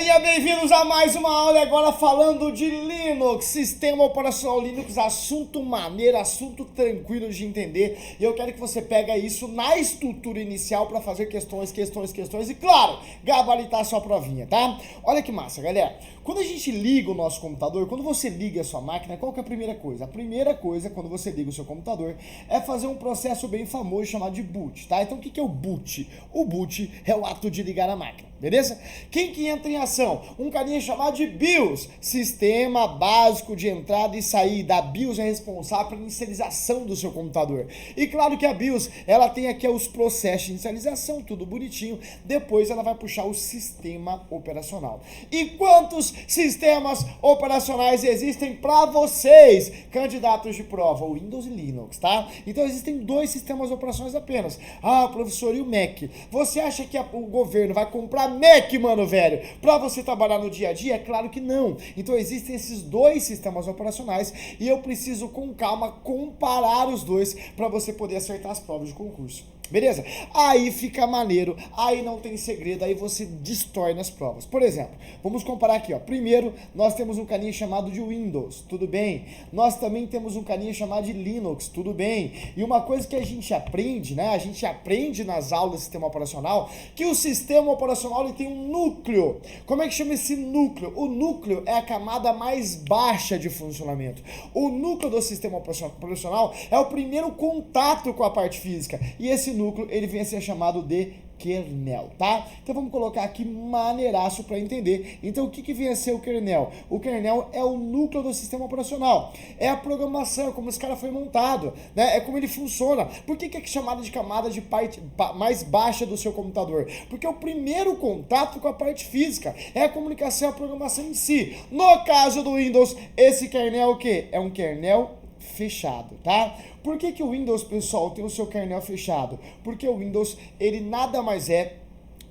galerinha, bem-vindos a mais uma aula. Agora falando de Linux, sistema operacional Linux, assunto maneiro, assunto tranquilo de entender. E eu quero que você pegue isso na estrutura inicial para fazer questões e, claro, gabaritar a sua provinha, tá? Olha que massa, galera. Quando a gente liga o nosso computador, quando você liga a sua máquina, qual que é a primeira coisa? A primeira coisa, quando você liga o seu computador, é fazer um processo bem famoso chamado de boot, tá? Então, o que é o boot? O boot é o ato de ligar a máquina, beleza? Quem que entra em ação? Um carinha chamado de BIOS, Sistema Básico de Entrada e Saída. A BIOS é responsável pela inicialização do seu computador. E claro que a BIOS, ela tem aqui os processos de inicialização, tudo bonitinho. Depois ela vai puxar o sistema operacional. E quantos sistemas operacionais existem para vocês, candidatos de prova? O Windows e Linux, tá? Então existem dois sistemas operacionais apenas. Ah, professor, e o Mac? Você acha que o governo vai comprar Mac, mano, velho, pra você trabalhar no dia a dia? É claro que não. Então existem esses dois sistemas operacionais e eu preciso com calma comparar os dois para você poder acertar as provas de concurso. Beleza? Aí fica maneiro, aí não tem segredo, aí você destrói nas provas. Por exemplo, vamos comparar aqui, ó. Primeiro, nós temos um caninho chamado de Windows, tudo bem? Nós também temos um caninho chamado de Linux, tudo bem? E uma coisa que a gente aprende, né? A gente aprende nas aulas do sistema operacional, que o sistema operacional ele tem um núcleo. Como é que chama esse núcleo? O núcleo é a camada mais baixa de funcionamento. O núcleo do sistema operacional é o primeiro contato com a parte física. E esse núcleo, ele vem a ser chamado de kernel, tá? Então vamos colocar aqui maneiraço para entender. Então o que vem a ser o kernel? O kernel é o núcleo do sistema operacional. É a programação, como esse cara foi montado, né? É como ele funciona. Por que é chamado de camada de parte mais baixa do seu computador? Porque é o primeiro contato com a parte física. É a comunicação, a programação em si. No caso do Windows, esse kernel é o quê? É um kernel fechado, tá? Por que o Windows, pessoal, tem o seu kernel fechado? Porque o Windows, ele nada mais é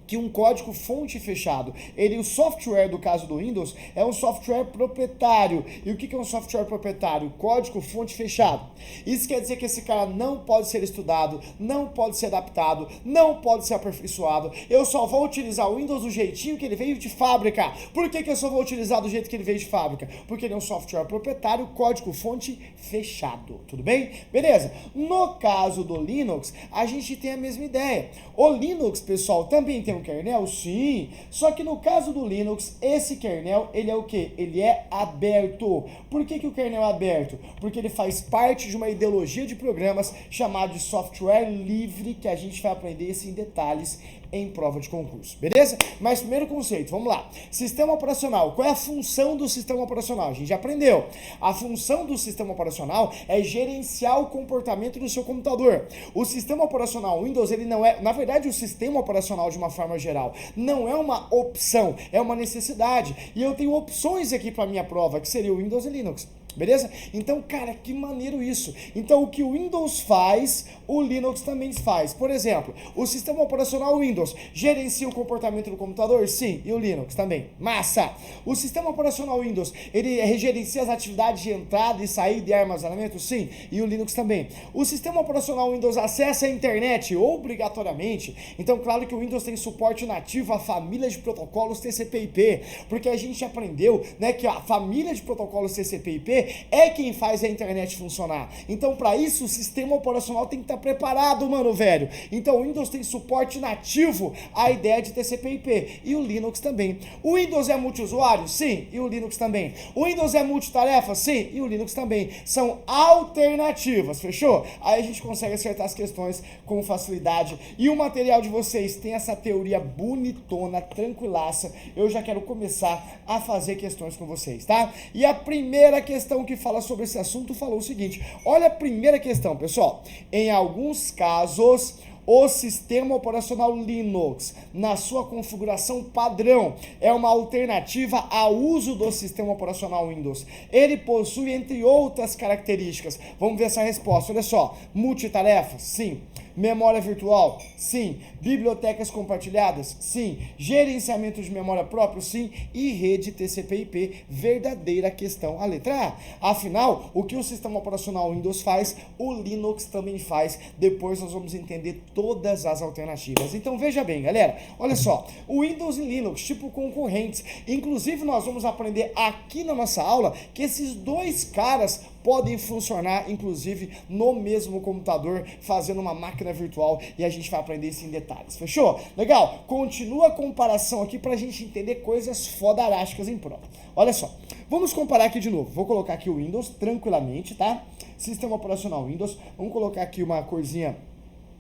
que um código fonte fechado. O software do caso do Windows é um software proprietário. E o que é um software proprietário? Código fonte fechado. Isso quer dizer que esse cara não pode ser estudado, não pode ser adaptado, não pode ser aperfeiçoado. Eu só vou utilizar o Windows do jeitinho que ele veio de fábrica. Por que eu só vou utilizar do jeito que ele veio de fábrica? Porque ele é um software proprietário, código fonte fechado. Tudo bem? Beleza. No caso do Linux, a gente tem a mesma ideia. O Linux, pessoal, também tem um kernel? Sim, só que no caso do Linux, esse kernel, ele é o quê? Ele é aberto. Por que o kernel é aberto? Porque ele faz parte de uma ideologia de programas chamada de software livre, que a gente vai aprender isso em detalhes em prova de concurso, beleza? Mas primeiro conceito, vamos lá. Sistema operacional, qual é a função do sistema operacional? A gente já aprendeu. A função do sistema operacional é gerenciar o comportamento do seu computador. O sistema operacional Windows, ele não é, na verdade, o sistema operacional de uma forma geral, não é uma opção, é uma necessidade. E eu tenho opções aqui para minha prova, que seria o Windows e Linux. Beleza? Então, cara, que maneiro isso. Então, o que o Windows faz, o Linux também faz. Por exemplo, o sistema operacional Windows gerencia o comportamento do computador? Sim. E o Linux também. Massa! O sistema operacional Windows, ele gerencia as atividades de entrada e saída de armazenamento? Sim. E o Linux também. O sistema operacional Windows acessa a internet obrigatoriamente? Então, claro que o Windows tem suporte nativo à família de protocolos TCP/IP, porque a gente aprendeu, né, que a família de protocolos TCP/IP é quem faz a internet funcionar. Então, para isso, o sistema operacional tem que estar preparado, mano, velho. Então, o Windows tem suporte nativo à ideia de TCP/IP. E o Linux também. O Windows é multiusuário? Sim. E o Linux também. O Windows é multitarefa? Sim. E o Linux também. São alternativas, fechou? Aí a gente consegue acertar as questões com facilidade. E o material de vocês tem essa teoria bonitona, tranquilaça. Eu já quero começar a fazer questões com vocês, tá? E a primeira questão que fala sobre esse assunto falou o seguinte: olha a primeira questão, pessoal. Em alguns casos, o sistema operacional Linux, na sua configuração padrão, é uma alternativa ao uso do sistema operacional Windows. Ele possui, entre outras características, vamos ver essa resposta, olha só: multitarefa? Sim. Memória virtual? Sim. Bibliotecas compartilhadas? Sim. Gerenciamento de memória próprio? Sim. E rede TCP/IP? Verdadeira questão, a letra A. Afinal, o que o sistema operacional Windows faz, o Linux também faz. Depois nós vamos entender todas as alternativas. Então veja bem, galera, olha só, o Windows e Linux, tipo concorrentes. Inclusive nós vamos aprender aqui na nossa aula que esses dois caras podem funcionar, inclusive, no mesmo computador, fazendo uma máquina virtual, e a gente vai aprender isso em detalhes, fechou? Legal? Continua a comparação aqui pra gente entender coisas fodarásticas em prova. Olha só, vamos comparar aqui de novo. Vou colocar aqui o Windows tranquilamente, tá? Sistema operacional Windows. Vamos colocar aqui uma corzinha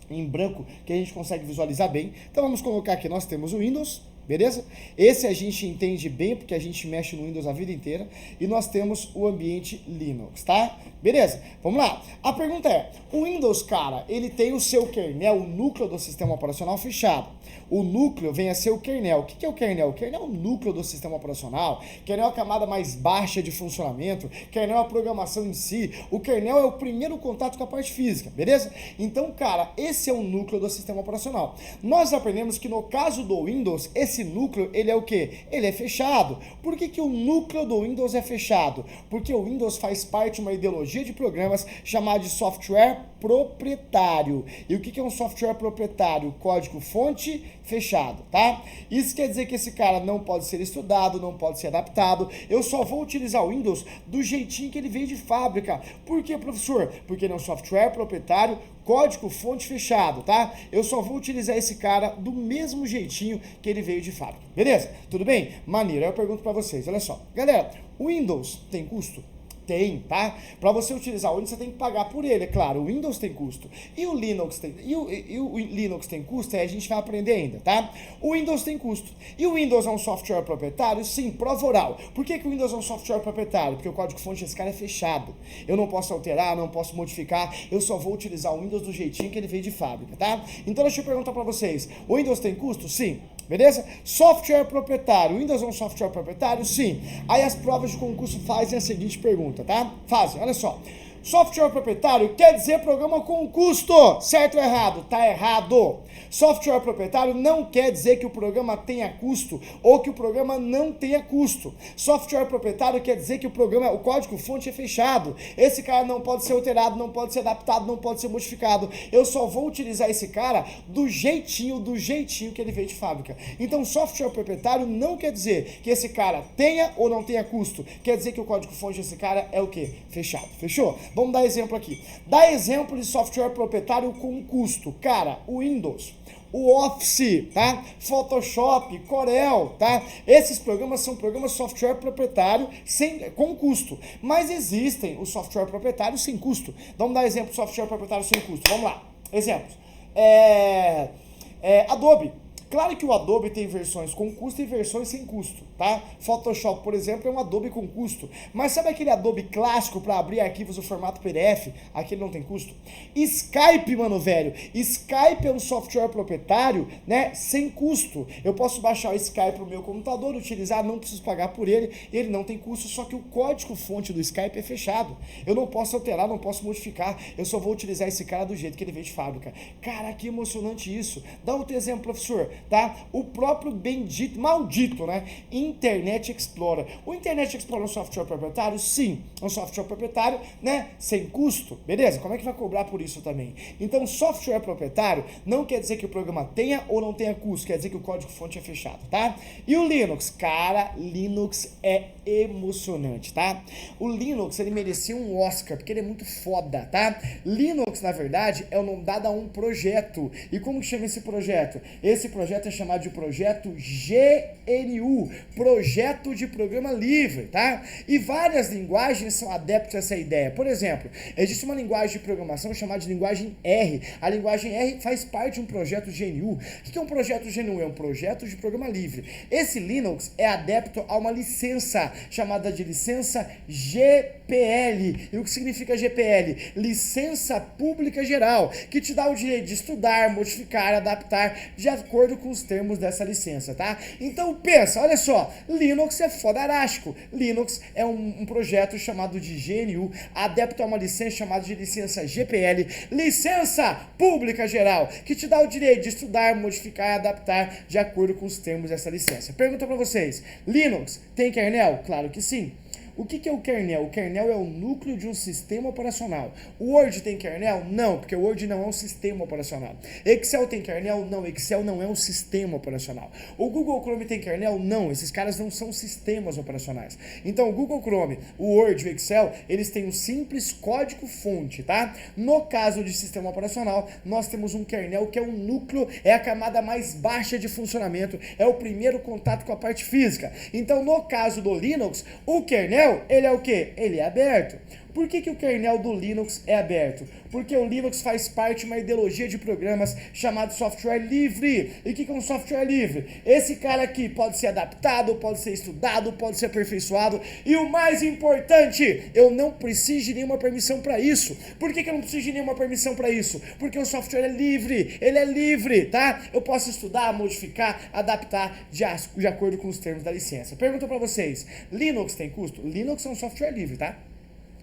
em branco que a gente consegue visualizar bem. Então vamos colocar aqui, nós temos o Windows, beleza? Esse a gente entende bem porque a gente mexe no Windows a vida inteira. E nós temos o ambiente Linux, tá? Beleza? Vamos lá. A pergunta é, o Windows, cara, ele tem o seu kernel, o núcleo do sistema operacional fechado. O núcleo vem a ser o kernel. O que é o kernel? O kernel é o núcleo do sistema operacional. Kernel é a camada mais baixa de funcionamento. Kernel é a programação em si. O kernel é o primeiro contato com a parte física, beleza? Então, cara, esse é o núcleo do sistema operacional. Nós aprendemos que no caso do Windows, esse núcleo, ele é o quê? Ele é fechado. Por que o núcleo do Windows é fechado? Porque o Windows faz parte de uma ideologia de programas chamada de software proprietário. E o que é um software proprietário? Código-fonte fechado, tá? Isso quer dizer que esse cara não pode ser estudado, não pode ser adaptado. Eu só vou utilizar o Windows do jeitinho que ele veio de fábrica. Por quê, professor? Porque ele é um software proprietário, código-fonte fechado, tá? Eu só vou utilizar esse cara do mesmo jeitinho que ele veio de fábrica. Beleza? Tudo bem? Maneiro. Aí eu pergunto pra vocês, olha só. Galera, o Windows tem custo? Tem, tá? Para você utilizar o Windows, você tem que pagar por ele, é claro. O Windows tem custo. E o Linux tem, o Linux tem custo? A gente vai aprender ainda, tá? O Windows tem custo. E o Windows é um software proprietário? Sim, prova oral. Por que o Windows é um software proprietário? Porque o código-fonte desse cara é fechado. Eu não posso alterar, não posso modificar. Eu só vou utilizar o Windows do jeitinho que ele veio de fábrica, tá? Então deixa eu perguntar para vocês. O Windows tem custo? Sim. Beleza? Software proprietário. Windows é um software proprietário? Sim. Aí as provas de concurso fazem a seguinte pergunta, tá? Fazem, olha só. Software proprietário quer dizer programa com custo. Certo ou errado? Tá errado. Software proprietário não quer dizer que o programa tenha custo ou que o programa não tenha custo. Software proprietário quer dizer que o código-fonte é fechado. Esse cara não pode ser alterado, não pode ser adaptado, não pode ser modificado. Eu só vou utilizar esse cara do jeitinho que ele veio de fábrica. Então, software proprietário não quer dizer que esse cara tenha ou não tenha custo. Quer dizer que o código-fonte desse cara é o quê? Fechado. Fechou? Vamos dar exemplo aqui. Dá exemplo de software proprietário com custo. Cara, o Windows, o Office, tá? Photoshop, Corel, tá? Esses programas são programas de software proprietário com custo. Mas existem os software proprietários sem custo. Vamos dar exemplo de software proprietário sem custo. Vamos lá. Exemplos. Adobe. Claro que o Adobe tem versões com custo e versões sem custo, tá? Photoshop, por exemplo, é um Adobe com custo. Mas sabe aquele Adobe clássico para abrir arquivos no formato PDF? Aquele não tem custo. Skype, mano, velho. Skype é um software proprietário, né? Sem custo. Eu posso baixar o Skype no meu computador, utilizar, não preciso pagar por ele. Ele não tem custo, só que o código-fonte do Skype é fechado. Eu não posso alterar, não posso modificar. Eu só vou utilizar esse cara do jeito que ele veio de fábrica. Cara, que emocionante isso. Dá outro exemplo, professor. Tá? O próprio bendito, maldito, né? Internet Explorer. O Internet Explorer é um software proprietário? Sim, é um software proprietário, né? Sem custo, beleza? Como é que vai cobrar por isso também? Então, software proprietário não quer dizer que o programa tenha ou não tenha custo, quer dizer que o código-fonte é fechado, tá? E o Linux? Cara, Linux é emocionante, tá? O Linux, ele merecia um Oscar, porque ele é muito foda, tá? Linux, na verdade, é o nome dado a um projeto. E como que chama esse projeto? Esse projeto é chamado de projeto GNU, Projeto de Programa Livre, tá? E várias linguagens são adeptas a essa ideia. Por exemplo, existe uma linguagem de programação chamada de linguagem R. A linguagem R faz parte de um projeto GNU. O que é um projeto GNU? É um projeto de programa livre. Esse Linux é adepto a uma licença chamada de licença GPL. E o que significa GPL? Licença Pública Geral, que te dá o direito de estudar, modificar, adaptar de acordo com os termos dessa licença, tá? Então pensa, olha só, Linux é fodarástico. Linux é um projeto chamado de GNU, adepto a uma licença chamada de licença GPL, licença pública geral, que te dá o direito de estudar, modificar e adaptar de acordo com os termos dessa licença. Pergunta para vocês, Linux tem kernel? Claro que sim. O que é o kernel? O kernel é o núcleo de um sistema operacional. O Word tem kernel? Não, porque o Word não é um sistema operacional. Excel tem kernel? Não, Excel não é um sistema operacional. O Google Chrome tem kernel? Não, esses caras não são sistemas operacionais. Então, o Google Chrome, o Word e o Excel, eles têm um simples código-fonte, tá? No caso de sistema operacional, nós temos um kernel que é um núcleo, é a camada mais baixa de funcionamento, é o primeiro contato com a parte física. Então, no caso do Linux, o kernel ele é o quê? Ele é aberto. Por que o kernel do Linux é aberto? Porque o Linux faz parte de uma ideologia de programas chamado software livre. E o que é um software livre? Esse cara aqui pode ser adaptado, pode ser estudado, pode ser aperfeiçoado. E o mais importante, eu não preciso de nenhuma permissão para isso. Por que eu não preciso de nenhuma permissão para isso? Porque o software é livre, ele é livre, tá? Eu posso estudar, modificar, adaptar de acordo com os termos da licença. Pergunta para vocês, Linux tem custo? Linux é um software livre, tá?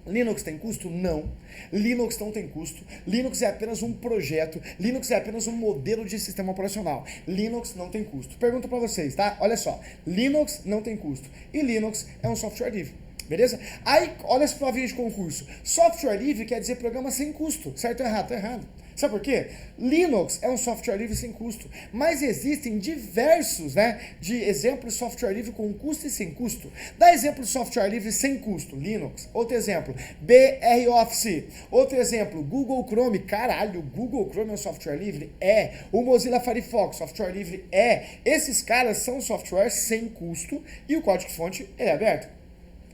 Linux tem custo? Não. Linux não tem custo. Linux é apenas um projeto. Linux é apenas um modelo de sistema operacional. Linux não tem custo. Pergunta para vocês, tá? Olha só. Linux não tem custo. E Linux é um software livre. Beleza? Aí, olha as provinhas de concurso. Software livre quer dizer programa sem custo. Certo ou errado? Tá errado. Sabe por quê? Linux é um software livre sem custo, mas existem diversos, de exemplos de software livre com custo e sem custo. Dá exemplo de software livre sem custo, Linux. Outro exemplo, BR Office. Outro exemplo, Google Chrome. Caralho, Google Chrome é um software livre? É. O Mozilla Firefox, software livre? É. Esses caras são software sem custo e o código-fonte é aberto.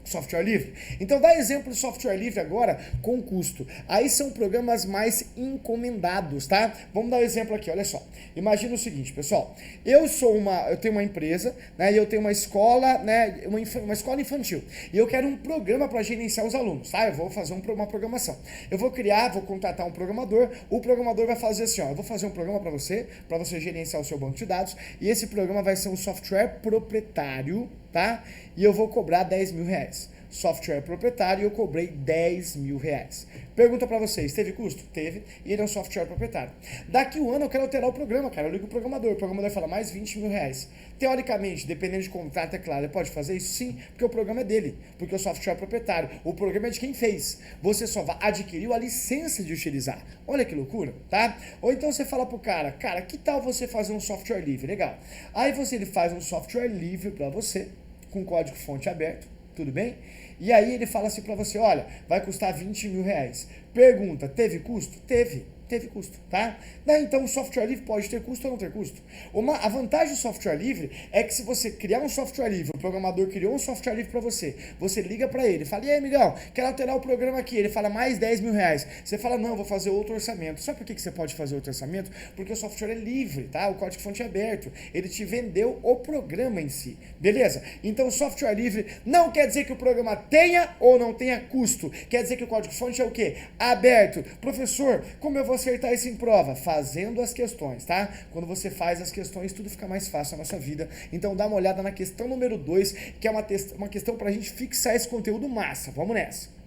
Software livre. Então dá exemplo de software livre agora com custo. Aí são programas mais encomendados, tá? Vamos dar um exemplo aqui, olha só. Imagina o seguinte, pessoal. Eu tenho uma empresa, e eu tenho uma escola, uma escola infantil. E eu quero um programa para gerenciar os alunos, tá? Eu vou fazer uma programação. Eu vou contratar um programador. O programador vai fazer assim, ó, eu vou fazer um programa para você gerenciar o seu banco de dados. E esse programa vai ser um software proprietário, tá? E eu vou cobrar 10 mil reais. Software proprietário, eu cobrei 10 mil reais. Pergunta pra vocês, teve custo? Teve, e ele é um software proprietário. Daqui um ano eu quero alterar o programa, cara. Eu ligo o programador fala mais 20 mil reais. Teoricamente, dependendo de contrato, é claro, ele pode fazer isso? Sim, porque o programa é dele, porque o software é proprietário. O programa é de quem fez. Você só adquiriu a licença de utilizar. Olha que loucura, tá? Ou então você fala pro cara, que tal você fazer um software livre? Legal. Aí ele faz um software livre pra você, com código-fonte aberto, tudo bem? E aí ele fala assim pra você, olha, vai custar 20 mil reais. Pergunta, teve custo? Teve custo, tá? Então o software livre pode ter custo ou não ter custo. A vantagem do software livre é que se você criar um software livre, o programador criou um software livre para você liga para ele, fala, e aí, amigão, quero alterar o programa aqui. Ele fala, mais 10 mil reais. Você fala, não, vou fazer outro orçamento. Sabe por que você pode fazer outro orçamento? Porque o software é livre, tá? O código-fonte é aberto. Ele te vendeu o programa em si, beleza? Então o software livre não quer dizer que o programa tenha ou não tenha custo. Quer dizer que o código-fonte é o quê? Aberto. Professor, como eu vou acertar isso em prova? Fazendo as questões, tá? Quando você faz as questões, tudo fica mais fácil na nossa vida. Então dá uma olhada na questão número 2, que é uma questão pra gente fixar esse conteúdo massa. Vamos nessa.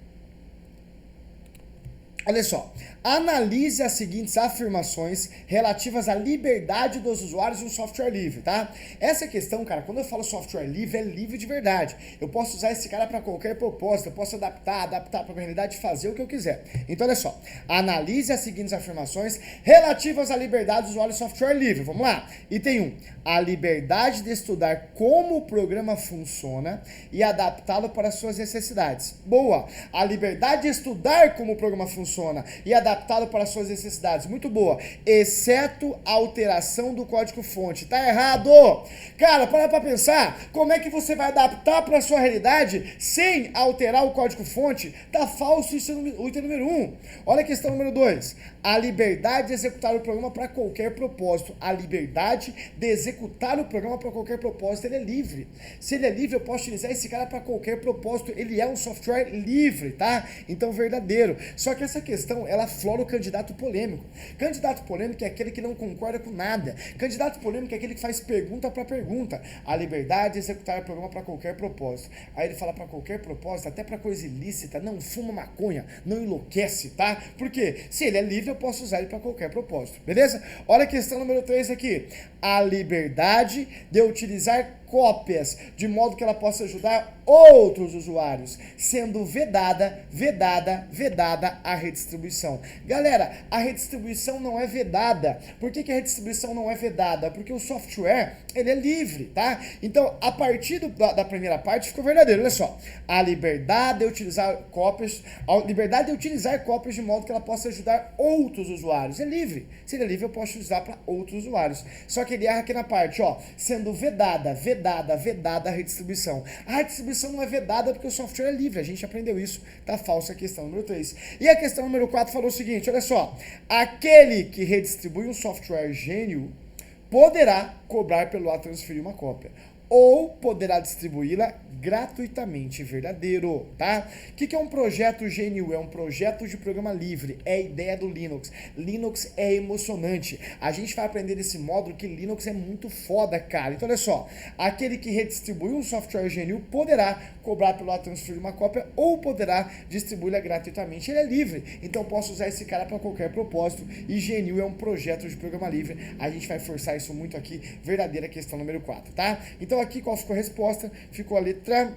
Olha só, analise as seguintes afirmações relativas à liberdade dos usuários de um software livre, tá? Essa questão, cara, quando eu falo software livre, é livre de verdade. Eu posso usar esse cara para qualquer propósito, eu posso adaptar para a realidade, fazer o que eu quiser. Então, olha só, analise as seguintes afirmações relativas à liberdade dos usuários de software livre. Vamos lá? Item 1. A liberdade de estudar como o programa funciona e adaptá-lo para as suas necessidades. Boa! A liberdade de estudar como o programa funciona e adaptado para suas necessidades. Muito boa. Exceto a alteração do código-fonte. Tá errado! Cara, para pra pensar. Como é que você vai adaptar para a sua realidade sem alterar o código-fonte? Tá falso isso o item número 1. Olha a questão número 2. A liberdade de executar o programa para qualquer propósito. A liberdade de executar o programa para qualquer propósito. Ele é livre. Se ele é livre, eu posso utilizar esse cara para qualquer propósito. Ele é um software livre, tá? Então, verdadeiro. Só que essa questão, ela aflora o candidato polêmico. Candidato polêmico é aquele que não concorda com nada. Candidato polêmico é aquele que faz pergunta para pergunta. A liberdade de executar o programa para qualquer propósito. Aí ele fala para qualquer propósito, até para coisa ilícita, não fuma maconha, não enlouquece, tá? Porque se ele é livre, eu posso usar ele para qualquer propósito, beleza? Olha a questão número 3 aqui. A liberdade de utilizar cópias, de modo que ela possa ajudar outros usuários, sendo vedada a redistribuição. Galera, a redistribuição não é vedada. Por que a redistribuição não é vedada? Porque o software, ele é livre, tá? Então, a partir da primeira parte, ficou verdadeiro, olha só. A liberdade de utilizar cópias, de modo que ela possa ajudar outros usuários. É livre. Se ele é livre, eu posso usar para outros usuários. Só que ele erra aqui na parte, ó, sendo vedada a redistribuição. A redistribuição não é vedada porque o software é livre, a gente aprendeu isso, tá falsa a questão número 3. E a questão número 4 falou o seguinte, olha só, aquele que redistribui um software gênio poderá cobrar pelo ato de transferir uma cópia, ou poderá distribuí-la gratuitamente, verdadeiro, tá? O que é um projeto GNU? É um projeto de programa livre, é a ideia do Linux. Linux é emocionante. A gente vai aprender nesse módulo que Linux é muito foda, cara. Então, olha só, aquele que redistribui um software GNU poderá cobrar pelo ato de transferir uma cópia ou poderá distribuí-la gratuitamente. Ele é livre, então posso usar esse cara para qualquer propósito e GNU é um projeto de programa livre. A gente vai forçar isso muito aqui, verdadeira questão número 4, tá? Então, aqui qual ficou a resposta? Ficou a letra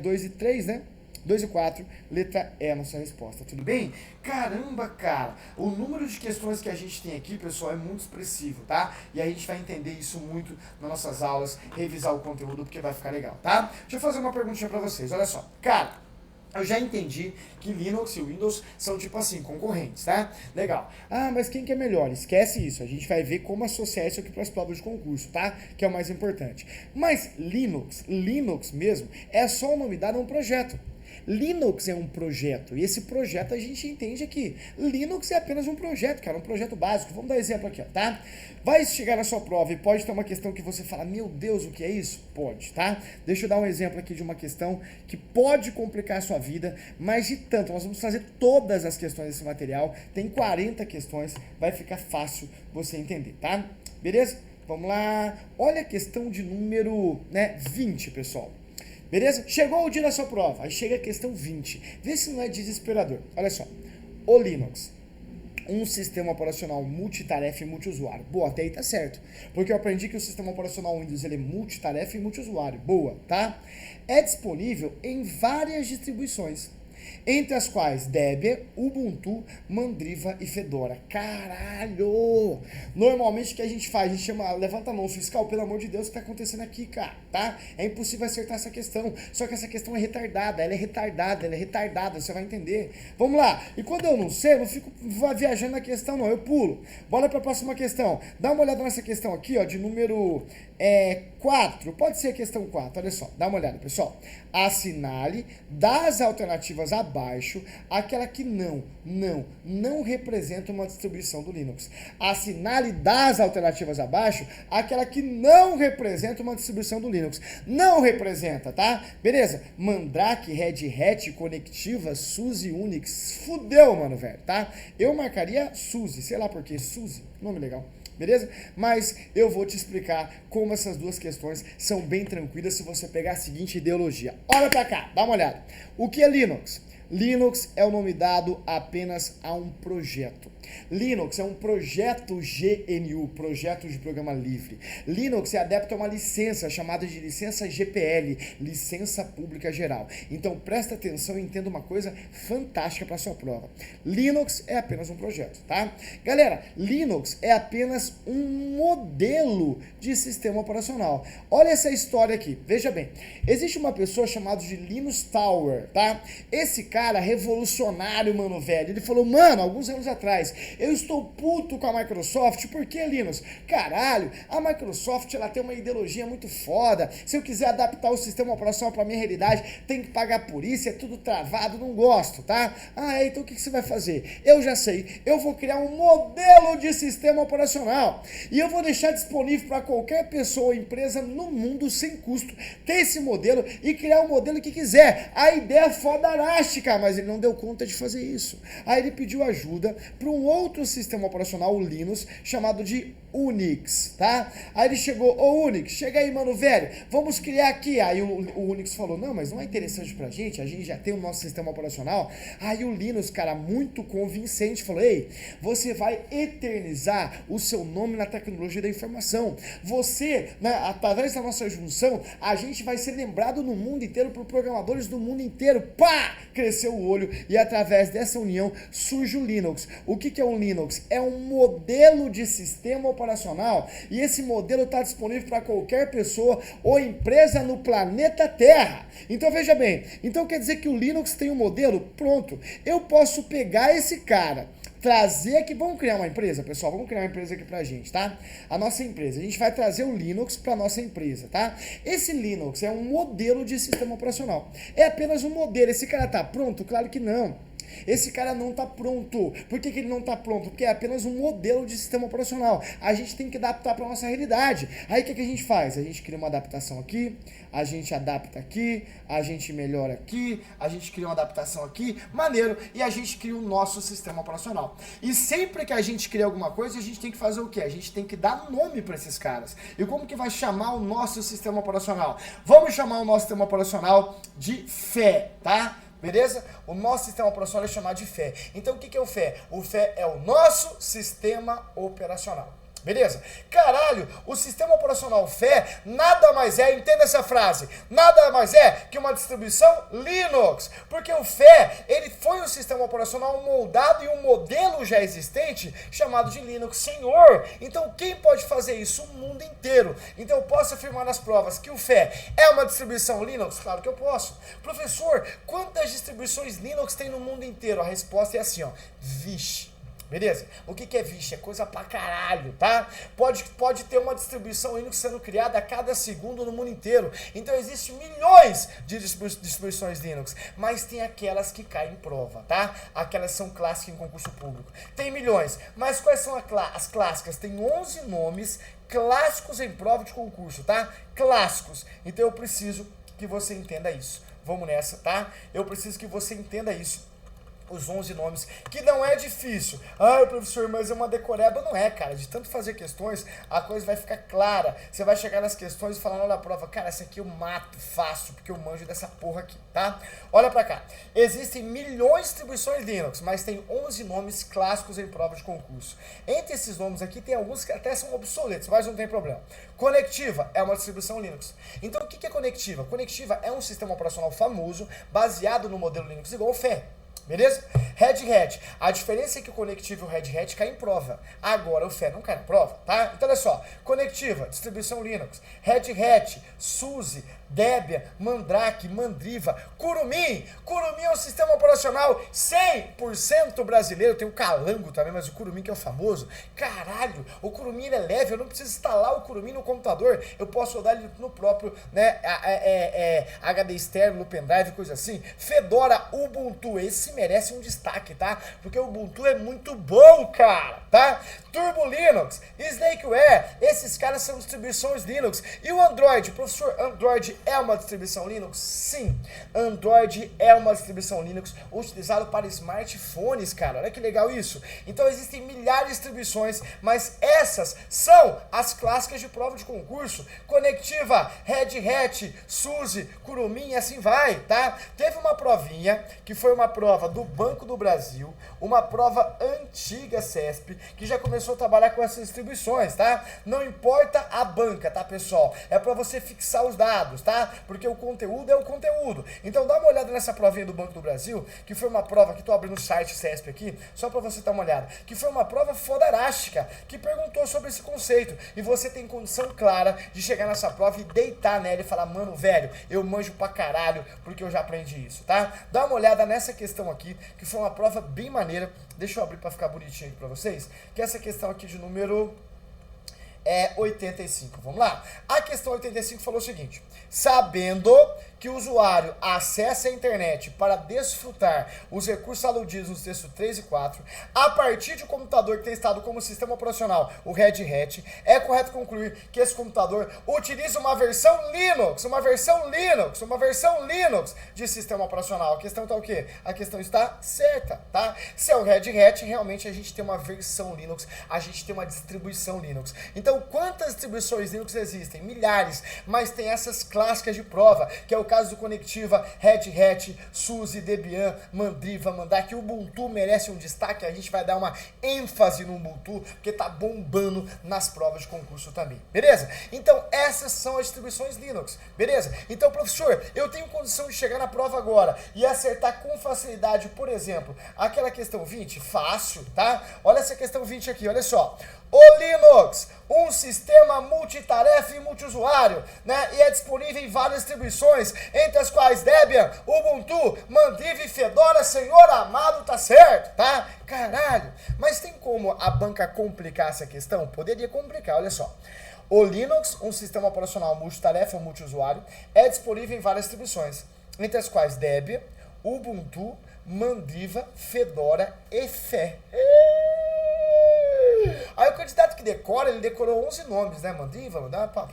2 e 3, né? 2 e 4, letra E a nossa resposta, tudo bem? Caramba, cara, o número de questões que a gente tem aqui, pessoal, é muito expressivo, tá? E a gente vai entender isso muito nas nossas aulas, revisar o conteúdo, porque vai ficar legal, tá? Deixa eu fazer uma perguntinha pra vocês, olha só. Cara, eu já entendi que Linux e Windows são tipo assim, concorrentes, tá? Legal. Ah, mas quem que é melhor? Esquece isso, a gente vai ver como associar isso aqui para as provas de concurso, tá? Que é o mais importante. Mas Linux mesmo, é só o nome dado a um projeto. Linux é um projeto, e esse projeto a gente entende aqui. Linux é apenas um projeto, cara, um projeto básico. Vamos dar exemplo aqui, ó, tá? Vai chegar na sua prova e pode ter uma questão que você fala, meu Deus, o que é isso? Pode, tá? Deixa eu dar um exemplo aqui de uma questão que pode complicar a sua vida, mas de tanto, nós vamos fazer todas as questões desse material, tem 40 questões, vai ficar fácil você entender, tá? Beleza? Vamos lá, olha a questão de número 20, pessoal. Beleza? Chegou o dia da sua prova, aí chega a questão 20. Vê se não é desesperador. Olha só, o Linux, um sistema operacional multitarefa e multiusuário. Boa, até aí tá certo. Porque eu aprendi que o sistema operacional Windows ele é multitarefa e multiusuário. Boa, tá? É disponível em várias distribuições, entre as quais Debian, Ubuntu, Mandriva e Fedora. Caralho! Normalmente o que a gente faz? A gente chama, levanta a mão fiscal, pelo amor de Deus, o que tá acontecendo aqui, cara, tá? É impossível acertar essa questão, só que essa questão é retardada, ela é retardada, você vai entender. Vamos lá, e quando eu não sei, eu não fico viajando na questão não, eu pulo. Bora pra próxima questão, dá uma olhada nessa questão aqui, ó, de número 4, pode ser a questão 4, olha só, dá uma olhada, pessoal. Assinale das alternativas abaixo aquela que não representa uma distribuição do Linux. Assinale das alternativas abaixo aquela que não representa uma distribuição do Linux. Não representa, tá? Beleza? Mandrake, Red Hat, Conectiva, SUSE, Unix. Fudeu, mano, velho, tá? Eu marcaria SUSE, sei lá por quê, SUSE, nome legal. Beleza? Mas eu vou te explicar como essas duas questões são bem tranquilas se você pegar a seguinte ideologia. Olha pra cá, dá uma olhada. O que é Linux? Linux é o nome dado apenas a um projeto. Linux é um projeto GNU, projeto de programa livre. Linux é adepto a uma licença chamada de licença GPL, licença pública geral. Então presta atenção e entenda uma coisa fantástica para sua prova. Linux é apenas um projeto, tá? Galera, Linux é apenas um modelo de sistema operacional. Olha essa história aqui, veja bem. Existe uma pessoa chamada de Linus Tower, tá? Esse cara revolucionário, mano, velho. Ele falou, mano, alguns anos atrás, eu estou puto com a Microsoft. Por que, Linus? Caralho, a Microsoft, ela tem uma ideologia muito foda. Se eu quiser adaptar o sistema operacional para minha realidade, tem que pagar por isso, é tudo travado, não gosto, tá? Ah, então o que você vai fazer? Eu já sei, eu vou criar um modelo de sistema operacional e eu vou deixar disponível para qualquer pessoa ou empresa no mundo, sem custo, ter esse modelo e criar o modelo que quiser. A ideia fodarástica, aplicar, mas ele não deu conta de fazer isso. Aí ele pediu ajuda para um outro sistema operacional, o Linux, chamado de Unix, tá? Aí ele chegou, ô Unix, chega aí, mano, velho, vamos criar aqui. Aí o Unix falou, não, mas não é interessante pra gente, a gente já tem o nosso sistema operacional. Aí o Linux, cara, muito convincente, falou, ei, você vai eternizar o seu nome na tecnologia da informação. Você, né, através da nossa junção, a gente vai ser lembrado no mundo inteiro por programadores do mundo inteiro. Pá! Cresceu o olho e através dessa união surge o Linux. O que é um Linux? É um modelo de sistema operacional e esse modelo está disponível para qualquer pessoa ou empresa no planeta Terra. Então veja bem, então quer dizer que o Linux tem um modelo? Pronto, eu posso pegar esse cara, trazer aqui, vamos criar uma empresa, pessoal, vamos criar uma empresa aqui pra gente, tá? A nossa empresa, a gente vai trazer o Linux pra nossa empresa, tá? Esse Linux é um modelo de sistema operacional, é apenas um modelo, esse cara tá pronto? Claro que não. Esse cara não está pronto. Por que ele não está pronto? Porque é apenas um modelo de sistema operacional. A gente tem que adaptar para a nossa realidade. Aí o que a gente faz? A gente cria uma adaptação aqui, a gente adapta aqui, a gente melhora aqui, a gente cria uma adaptação aqui, maneiro, e a gente cria o nosso sistema operacional. E sempre que a gente cria alguma coisa, a gente tem que fazer o quê? A gente tem que dar nome para esses caras. E como que vai chamar o nosso sistema operacional? Vamos chamar o nosso sistema operacional de fé, tá? Beleza? O nosso sistema operacional é chamado de fé. Então o que é o fé? O fé é o nosso sistema operacional. Beleza? Caralho, o sistema operacional fé nada mais é, entenda essa frase, nada mais é que uma distribuição Linux, porque o fé, ele foi um sistema operacional moldado em um modelo já existente chamado de Linux, senhor. Então quem pode fazer isso? O mundo inteiro. Então eu posso afirmar nas provas que o fé é uma distribuição Linux? Claro que eu posso. Professor, quantas distribuições Linux tem no mundo inteiro? A resposta é assim, ó, vixe. Beleza? O que é vixe? É coisa pra caralho, tá? Pode ter uma distribuição Linux sendo criada a cada segundo no mundo inteiro. Então existem milhões de distribuições Linux, mas tem aquelas que caem em prova, tá? Aquelas são clássicas em concurso público. Tem milhões, mas quais são as clássicas? Tem 11 nomes clássicos em prova de concurso, tá? Clássicos. Então eu preciso que você entenda isso. Vamos nessa, tá? Eu preciso que você entenda isso. Os 11 nomes, que não é difícil. Ah, professor, mas é uma decoreba. Não é, cara. De tanto fazer questões, a coisa vai ficar clara. Você vai chegar nas questões e falar na hora da prova, cara, essa aqui eu mato fácil, porque eu manjo dessa porra aqui, tá? Olha pra cá. Existem milhões de distribuições Linux, mas tem 11 nomes clássicos em prova de concurso. Entre esses nomes aqui, tem alguns que até são obsoletos, mas não tem problema. Conectiva é uma distribuição Linux. Então, o que é Conectiva? Conectiva é um sistema operacional famoso, baseado no modelo Linux, igual o FE. Beleza? Red Hat. A diferença é que o Conectiva e o Red Hat caem em prova. Agora o FE não cai na prova, tá? Então olha só. Conectiva, distribuição Linux. Red Hat, SUSE, Debian, Mandrake, Mandriva, Kurumin. Kurumin é um sistema operacional 100% brasileiro. Tem o Calango também, mas o Kurumin que é o famoso. Caralho, o Kurumin ele é leve. Eu não preciso instalar o Kurumin no computador. Eu posso rodar ele no próprio, né, HD externo, no pendrive, coisa assim. Fedora, Ubuntu. Esse merece um destaque, tá? Porque o Ubuntu é muito bom, cara, tá? Turbo Linux, Snakeware. Esses caras são distribuições Linux. E o Android, professor, Android é uma distribuição Linux? Sim, Android é uma distribuição Linux utilizado para smartphones, cara. Olha que legal isso. Então existem milhares de distribuições, mas essas são as clássicas de prova de concurso. Conectiva, Red Hat, SUSE, Kurumin e assim vai, tá? Teve uma provinha, que foi uma prova do Banco do Brasil, uma prova antiga CESP, que já começou a trabalhar com essas distribuições, tá? Não importa a banca, tá, pessoal? É para você fixar os dados, tá? Porque o conteúdo é o conteúdo. Então dá uma olhada nessa provinha do Banco do Brasil, que foi uma prova que tô abrindo o site CESP aqui, só para você dar uma olhada, que foi uma prova fodarástica, que perguntou sobre esse conceito, e você tem condição clara de chegar nessa prova e deitar nela e falar, mano, velho, eu manjo pra caralho, porque eu já aprendi isso, tá? Dá uma olhada nessa questão aqui, que foi uma prova bem maneira. Deixa eu abrir para ficar bonitinho aqui para vocês, que essa questão aqui de número 85. Vamos lá? A questão 85 falou o seguinte: sabendo que o usuário acesse a internet para desfrutar os recursos aludidos nos textos 3 e 4, a partir de um computador que tem instalado como sistema operacional o Red Hat, é correto concluir que esse computador utiliza uma versão Linux de sistema operacional. A questão está o quê? A questão está certa, tá? Se é o Red Hat, realmente a gente tem uma versão Linux, a gente tem uma distribuição Linux. Então, quantas distribuições Linux existem? Milhares, mas tem essas clássicas de prova, que é o caso do Conectiva, Red Hat, SUSE, Debian, Mandriva, Mandrake. O Ubuntu merece um destaque, a gente vai dar uma ênfase no Ubuntu, porque tá bombando nas provas de concurso também, beleza? Então, essas são as distribuições Linux, beleza? Então, professor, eu tenho condição de chegar na prova agora e acertar com facilidade, por exemplo, aquela questão 20? Fácil, tá? Olha essa questão 20 aqui, olha só. O Linux, um sistema multitarefa e multiusuário, né? E é disponível em várias distribuições, entre as quais Debian, Ubuntu, Mandriva e Fedora. Senhor amado, tá certo, tá? Caralho, mas tem como a banca complicar essa questão? Poderia complicar, olha só. O Linux, um sistema operacional multitarefa ou multiusuário, é disponível em várias distribuições, entre as quais Debian, Ubuntu, Mandriva, Fedora e Fé. Aí o candidato que decora, ele decorou 11 nomes, né? Mandriva,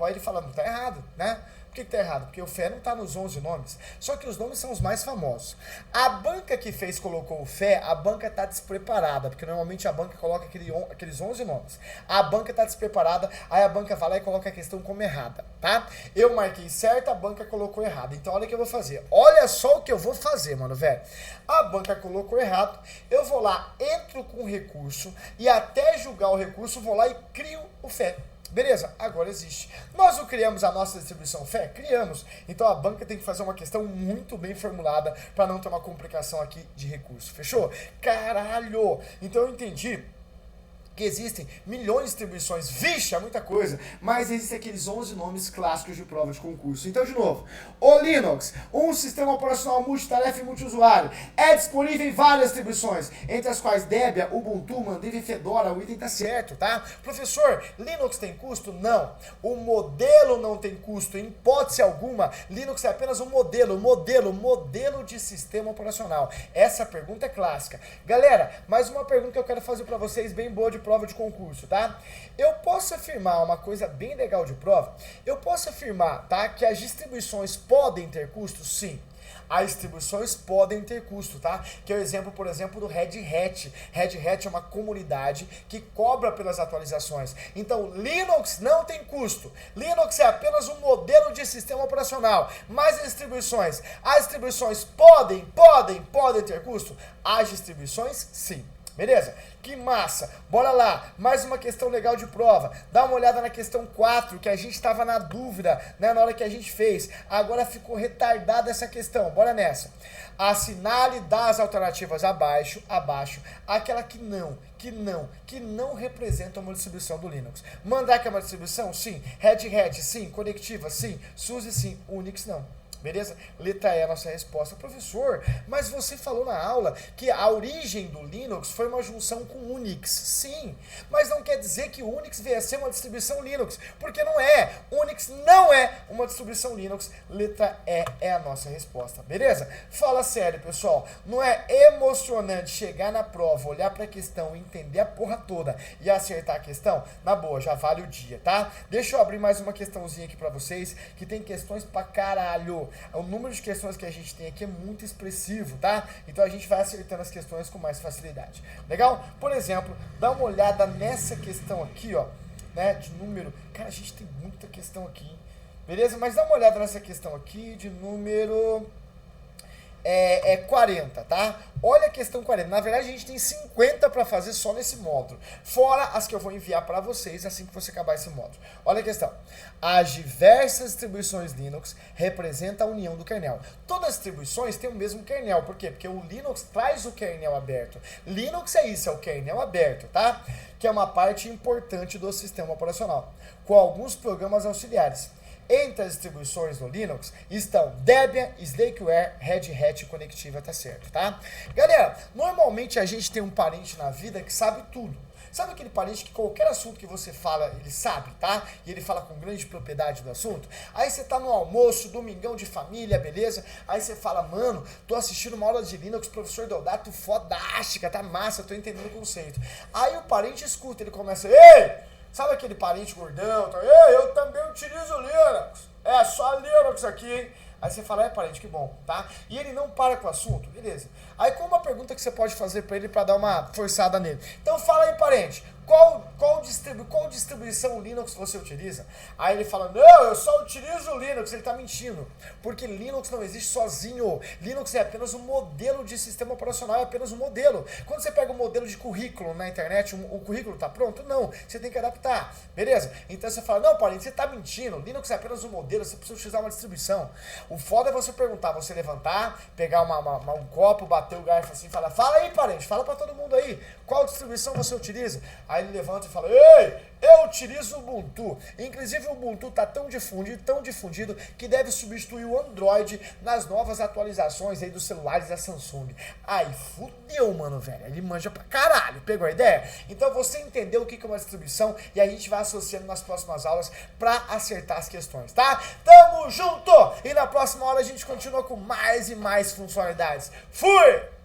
aí ele fala, não tá errado, né? Por que tá errado? Porque o Fé não tá nos 11 nomes. Só que os nomes são os mais famosos. A banca que colocou o Fé, a banca tá despreparada, porque normalmente a banca coloca aqueles 11 nomes. A banca tá despreparada, aí a banca vai lá e coloca a questão como errada, tá? Eu marquei certo, a banca colocou errado. Então olha o que eu vou fazer. Olha só o que eu vou fazer, mano, velho. A banca colocou errado, eu vou lá, entro com o recurso e até julgar o recurso, vou lá e crio o Fé. Beleza, agora existe. Nós não criamos a nossa distribuição Fé? Criamos. Então a banca tem que fazer uma questão muito bem formulada para não ter uma complicação aqui de recurso. Fechou? Caralho! Então eu entendi que existem milhões de distribuições, vixe, é muita coisa, mas existem aqueles 11 nomes clássicos de prova de concurso. Então, de novo, o Linux, um sistema operacional multitarefa e multiusuário, é disponível em várias distribuições, entre as quais Debian, Ubuntu, Mandriva e Fedora. O item tá certo, tá? Professor, Linux tem custo? Não. O modelo não tem custo, em hipótese alguma. Linux é apenas um modelo de sistema operacional. Essa pergunta é clássica. Galera, mais uma pergunta que eu quero fazer para vocês, bem boa de prova de concurso, tá? Eu posso afirmar uma coisa bem legal de prova? Eu posso afirmar, tá, que as distribuições podem ter custo? Sim. As distribuições podem ter custo, tá? Que é o exemplo, por exemplo, do Red Hat. Red Hat é uma comunidade que cobra pelas atualizações. Então, Linux não tem custo. Linux é apenas um modelo de sistema operacional. Mas as distribuições podem ter custo? As distribuições, sim. Beleza? Que massa! Bora lá, mais uma questão legal de prova. Dá uma olhada na questão 4, que a gente estava na dúvida, né, na hora que a gente fez. Agora ficou retardada essa questão. Bora nessa. Assinale das alternativas abaixo, aquela que não representa uma distribuição do Linux. Mandrake é uma distribuição? Sim. Red Hat? Sim. Conectiva? Sim. SUSE? Sim. Unix? Não. Beleza? Letra E é a nossa resposta. Professor, mas você falou na aula que a origem do Linux foi uma junção com Unix. Sim, mas não quer dizer que o Unix venha a ser uma distribuição Linux, porque não é. Unix não é uma distribuição Linux. Letra E é a nossa resposta. Beleza? Fala sério, pessoal. Não é emocionante chegar na prova, olhar pra questão, entender a porra toda e acertar a questão? Na boa, já vale o dia, tá? Deixa eu abrir mais uma questãozinha aqui pra vocês, que tem questões pra caralho. O número de questões que a gente tem aqui é muito expressivo, tá? Então a gente vai acertando as questões com mais facilidade. Legal? Por exemplo, dá uma olhada nessa questão aqui, ó, né, de número... Cara, a gente tem muita questão aqui, hein? Beleza? Mas dá uma olhada nessa questão aqui de número... 40, tá? Olha a questão 40. Na verdade, a gente tem 50 para fazer só nesse módulo. Fora as que eu vou enviar para vocês assim que você acabar esse módulo. Olha a questão. As diversas distribuições Linux representam a união do kernel. Todas as distribuições têm o mesmo kernel. Por quê? Porque o Linux traz o kernel aberto. Linux é isso, é o kernel aberto, tá? Que é uma parte importante do sistema operacional, com alguns programas auxiliares. Entre as distribuições do Linux estão Debian, Slackware, Red Hat e Conectiva, tá certo, tá? Galera, normalmente a gente tem um parente na vida que sabe tudo. Sabe aquele parente que qualquer assunto que você fala, ele sabe, tá? E ele fala com grande propriedade do assunto? Aí você tá no almoço, domingão de família, beleza? Aí você fala, mano, tô assistindo uma aula de Linux, professor Deodato, fodástica, tá massa, tô entendendo o conceito. Aí o parente escuta, ele começa, ei! Sabe aquele parente gordão? Tá, ei, eu também utilizo Linux. É só Linux aqui, hein? Aí você fala, parente, que bom, tá? E ele não para com o assunto, beleza. Aí qual uma pergunta que você pode fazer pra ele pra dar uma forçada nele? Então fala aí, parente, qual distribuição Linux você utiliza? Aí ele fala, não, eu só utilizo o Linux. Ele tá mentindo, porque Linux não existe sozinho. Linux é apenas um modelo de sistema operacional, é apenas um modelo. Quando você pega um modelo de currículo na internet, o currículo tá pronto? Não, você tem que adaptar, beleza? Então você fala, não, parente, você tá mentindo, Linux é apenas um modelo, você precisa utilizar uma distribuição. O foda é você perguntar, você levantar, pegar um copo, bater o garfo assim e falar, fala aí, parente, fala pra todo mundo aí, qual distribuição você utiliza? Aí ele levanta e fala, ei, eu utilizo o Ubuntu. Inclusive o Ubuntu tá tão difundido, que deve substituir o Android nas novas atualizações aí dos celulares da Samsung. Aí fudeu, mano, velho. Ele manja pra caralho, pegou a ideia? Então você entendeu o que é uma distribuição e a gente vai associando nas próximas aulas pra acertar as questões, tá? Tamo junto! E na próxima aula a gente continua com mais e mais funcionalidades. Fui!